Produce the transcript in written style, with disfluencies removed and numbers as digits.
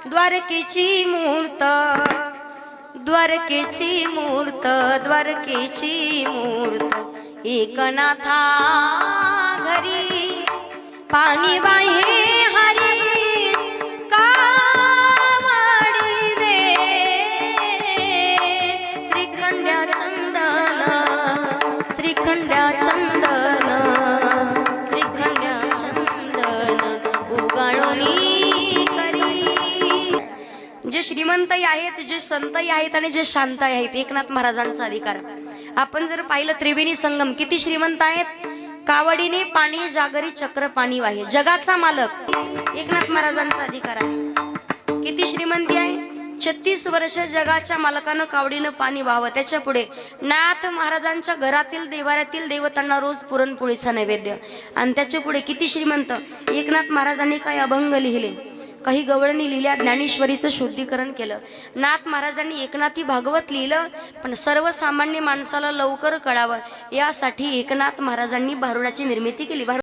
द्वारकेची मूर्त, द्वारकेची मूर्त, द्वारकेची मूर्त, एकनाथा घरी पाणी वाहे हरी कावडी दे श्रीखंड्या चंदन, श्रीखंड्या चंदन, श्रीखंड्या चंदन उगाळोनी करी। जे श्रीमंतही आहेत, जे संतही आहेत आणि जे शांत आहेत, एकनाथ महाराजांचा अधिकार। आपण जर पाहिलं त्रिवेणी संगम किती श्रीमंत आहेत, कावडीने पाणी जागरी चक्र पाणी वाहे, जगाचा मालक एकनाथ महाराजांचा अधिकार आहे। किती श्रीमंती आहे, 36 वर्ष जगाच्या मालकानं कावडीनं पाणी वाहावं। त्याच्या पुढे नाथ महाराजांच्या घरातील देवाऱ्यातील देवतांना रोज पुरणपोळीचा नैवेद्य। आणि त्याच्या पुढे किती श्रीमंत, एकनाथ महाराजांनी काही अभंग लिहिले, काही गवळणी लिहिल्या, ज्ञानेश्वरीचं शुद्धीकरण केलं। नाथ महाराजांनी एकनाथी भागवत लिहिलं, पण सर्वसामान्य माणसाला लवकर कळावं यासाठी एकनाथ महाराजांनी भारुडाची निर्मिती केली।